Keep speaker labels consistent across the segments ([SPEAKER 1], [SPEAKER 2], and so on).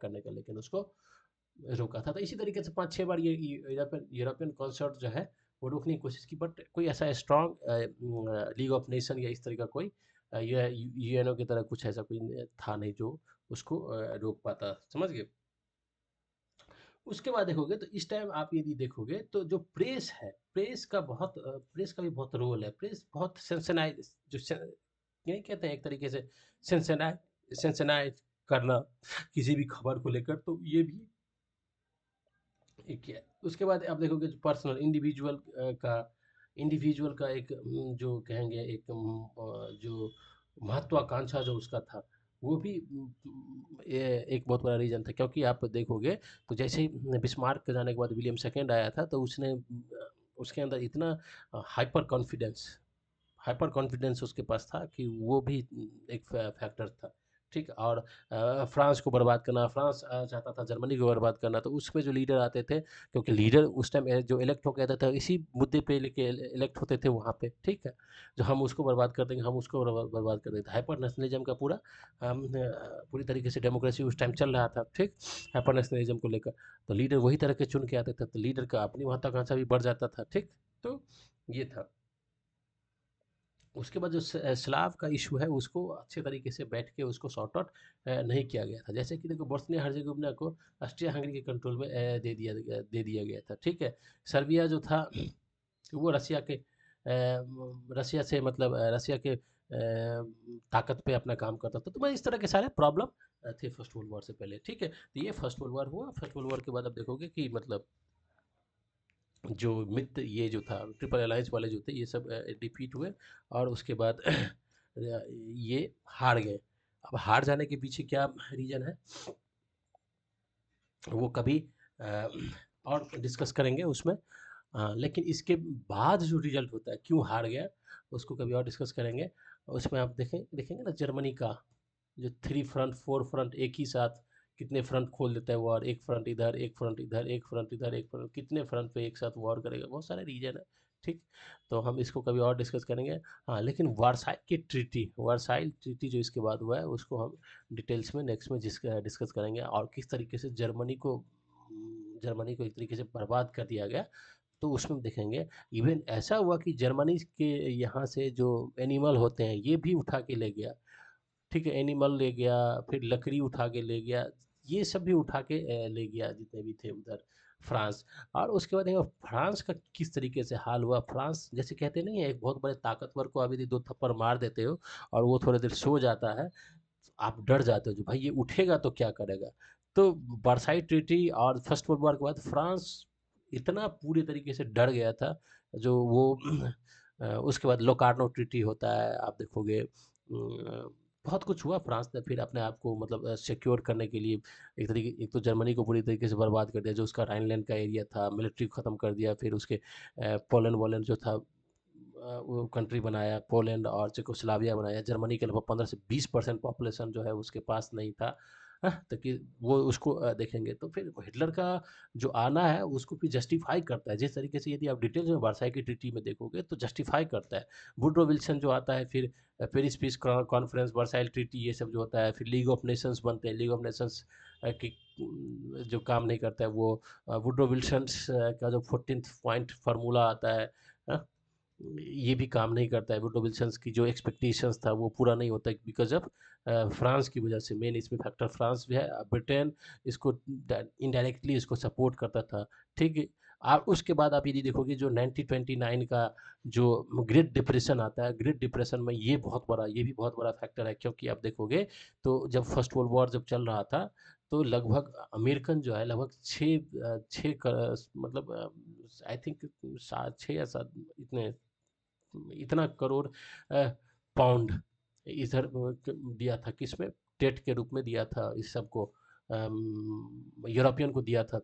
[SPEAKER 1] करने का, लेकिन उसको रोका था। तो इसी तरीके से 5-6 बार ये यूरोपियन यूरोपियन कंसर्ट जो है वो रोकने की कोशिश की, बट कोई ऐसा स्ट्रॉन्ग लीग ऑफ नेशन या इस तरह का कोई यूएनओ की तरह कुछ ऐसा कोई था नहीं जो उसको रोक पाता, समझ गए। उसके बाद देखोगे तो इस टाइम आप यदि देखोगे तो जो प्रेस है, प्रेस का भी बहुत रोल है। प्रेस बहुत सेंसनाइज नहीं कहते हैं एक तरीके से सेंसनाइज सेंसनाइज करना किसी भी खबर को लेकर, तो ये भी एक है। उसके बाद आप देखोगे जो पर्सनल इंडिविजुअल का एक जो कहेंगे एक जो महत्वाकांक्षा जो उसका था, वो भी ये एक बहुत बड़ा रीज़न था। क्योंकि आप देखोगे तो जैसे ही बिस्मार्क के जाने के बाद विलियम सेकंड आया था, तो उसने उसके अंदर इतना हाइपर कॉन्फिडेंस उसके पास था कि वो भी एक फैक्टर था। ठीक, और फ्रांस को बर्बाद करना, फ्रांस चाहता था जर्मनी को बर्बाद करना, तो उसमें जो लीडर आते थे, क्योंकि लीडर उस टाइम जो इलेक्ट हो गया था इसी मुद्दे पे लेके इलेक्ट होते थे वहाँ पे, ठीक है। जो हम उसको बर्बाद कर देंगे, हम उसको बर्बाद कर देंगे, हाइपर नेशनलिज्म का पूरी तरीके से डेमोक्रेसी उस टाइम चल रहा था, ठीक, हाइपर नेशनलिज्म को लेकर। तो लीडर वही तरह के चुन के आते थे, तो लीडर का अपनी महत्वाकांक्षा भी बढ़ जाता था, ठीक। तो ये था। उसके बाद जो स्लाव का इशू है उसको अच्छे तरीके से बैठ के उसको सॉर्ट आउट नहीं किया गया था। जैसे कि देखो बोस्निया हर्जेगोविना को ऑस्ट्रिया हंगरी के कंट्रोल में दे दिया गया था, ठीक है। सर्बिया जो था वो रसिया से मतलब रसिया के ताकत पे अपना काम करता था। तो मैं इस तरह के सारे प्रॉब्लम थे फर्स्ट वर्ल्ड वॉर से पहले, ठीक है। तो ये फर्स्ट वर्ल्ड वॉर हुआ। फर्स्ट वर्ल्ड वॉर के बाद आप देखोगे कि मतलब जो मित्र ये जो था ट्रिपल अलायंस वाले जो थे ये सब डिफीट हुए, और उसके बाद ये हार गए। अब हार जाने के पीछे क्या रीज़न है वो कभी अ, और डिस्कस करेंगे उसमें। लेकिन इसके बाद जो रिजल्ट होता है क्यों हार गया उसको कभी और डिस्कस करेंगे। उसमें आप देखेंगे ना जर्मनी का जो 3 फ्रंट 4 फ्रंट एक ही साथ कितने फ्रंट खोल देता है वॉर, एक फ्रंट इधर, एक फ्रंट इधर, एक फ्रंट इधर, एक फ्रंट, कितने फ्रंट पे एक साथ वॉर करेगा, बहुत सारे रीजन है, ठीक। तो हम इसको कभी और डिस्कस करेंगे। हाँ, लेकिन वारसाइल ट्रीटी जो इसके बाद हुआ है उसको हम डिटेल्स में नेक्स्ट में डिस्कस करेंगे, और किस तरीके से जर्मनी को एक तरीके से बर्बाद कर दिया गया, तो उसमें देखेंगे। इवन ऐसा हुआ कि जर्मनी के यहाँ से जो एनिमल होते हैं ये भी उठा के ले गया, ठीक है। एनिमल ले गया, फिर लकड़ी उठा के ले गया, ये सब भी उठा के ले गया जितने भी थे उधर फ्रांस। और उसके बाद देखो फ्रांस का किस तरीके से हाल हुआ। फ्रांस जैसे कहते नहीं है एक बहुत बड़े ताकतवर को अभी दो थप्पड़ मार देते हो और वो थोड़ी देर सो जाता है, आप डर जाते हो जो भाई ये उठेगा तो क्या करेगा। तो वर्साई ट्रीटी और फर्स्ट वर्ल्ड वॉर के बाद फ्रांस इतना पूरे तरीके से डर गया था जो वो उसके बाद लोकार्नो ट्रीटी होता है, आप देखोगे बहुत कुछ हुआ। फ्रांस ने फिर अपने आप को मतलब सिक्योर करने के लिए एक तो जर्मनी को पूरी तरीके से बर्बाद कर दिया, जो उसका राइनलैंड का एरिया था मिलिट्री ख़त्म कर दिया, फिर उसके पोलैंड वोलैंड जो था वो कंट्री बनाया, पोलैंड और चेकोस्लाविया बनाया। जर्मनी के लगभग 15 से 20% पॉपुलेशन जो है उसके पास नहीं था। तो कि वो उसको देखेंगे तो फिर हिटलर का जो आना है उसको फिर जस्टिफाई करता है जिस तरीके से। यदि आप डिटेल्स में वर्साई की ट्रीटी में देखोगे तो जस्टिफाई करता है। वुड्रो विल्सन जो आता है, फिर Paris peace conference, Versailles treaty, ये सब जो होता है, फिर लीग ऑफ नेशंस बनते हैं। लीग ऑफ नेशंस की जो काम नहीं करता है वो वुड्रो विल्सन का जो 14th पॉइंट फार्मूला आता है, हाँ, ये भी काम नहीं करता है। वुड्रो विल्सन की जो एक्सपेक्टेशंस था वो पूरा नहीं होता बिकॉज ऑफ फ्रांस की वजह से। मेन इसमें फैक्टर फ्रांस भी है। ब्रिटेन इसको इनडायरेक्टली इसको सपोर्ट करता था, ठीक है। और उसके बाद आप यदि देखोगे जो 1929 का जो ग्रेट डिप्रेशन आता है, ग्रेट डिप्रेशन में ये भी बहुत बड़ा फैक्टर है। क्योंकि आप देखोगे तो जब फर्स्ट वर्ल्ड वॉर जब चल रहा था तो लगभग अमेरिकन जो है लगभग मतलब आई थिंक 6 या 7 इतना करोड़ पाउंड इधर दिया था, किसमें, टेट के रूप में दिया था इस सबको, यूरोपियन को दिया था,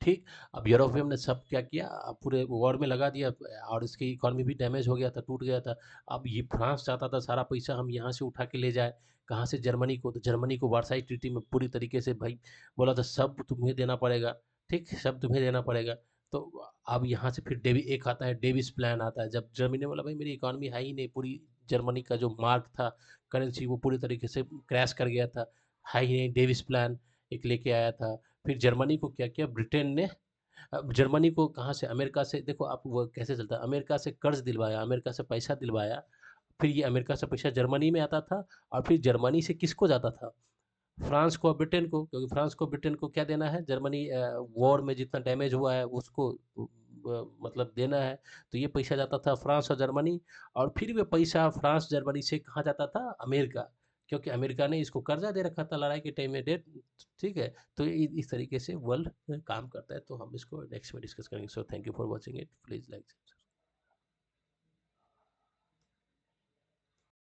[SPEAKER 1] ठीक। अब यूरोपियन ने सब क्या किया, पूरे वॉर में लगा दिया, और इसकी इकॉनमी भी डैमेज हो गया था, टूट गया था। अब ये फ्रांस चाहता था सारा पैसा हम यहाँ से उठा के ले जाए, कहाँ से, जर्मनी को। तो जर्मनी को वर्साई ट्रीटी में पूरी तरीके से भाई बोला था सब तुम्हें देना पड़ेगा, ठीक, सब तुम्हें देना पड़ेगा। तो अब यहाँ से फिर एक आता है डेविस प्लान आता है। जब जर्मनी ने बोला भाई मेरी इकॉनमी है ही नहीं, पूरी जर्मनी का जो मार्क था, करेंसी, वो पूरी तरीके से क्रैश कर गया था, है ही नहीं। डेविस प्लान, एक लेके आया था। फिर जर्मनी को क्या किया ब्रिटेन ने, जर्मनी को कहाँ से, अमेरिका से, देखो आप वो कैसे चलता है, अमेरिका से कर्ज दिलवाया, अमेरिका से पैसा दिलवाया, फिर ये अमेरिका से पैसा जर्मनी में आता था, और फिर जर्मनी से किसको जाता था, फ्रांस को और ब्रिटेन को, क्योंकि फ्रांस को ब्रिटेन को क्या देना है, जर्मनी वॉर में जितना डैमेज हुआ है उसको मतलब देना है। तो ये पैसा जाता था फ्रांस और जर्मनी, और फिर वो पैसा फ्रांस जर्मनी से कहाँ जाता था, अमेरिका, क्योंकि अमेरिका ने इसको कर्जा दे रखा था लड़ाई के टाइम में, डेट, ठीक है। तो इस तरीके से वर्ल्ड काम करता है, तो हम इसको नेक्स्ट में डिस्कस करेंगे। So thank you for watching it, please like.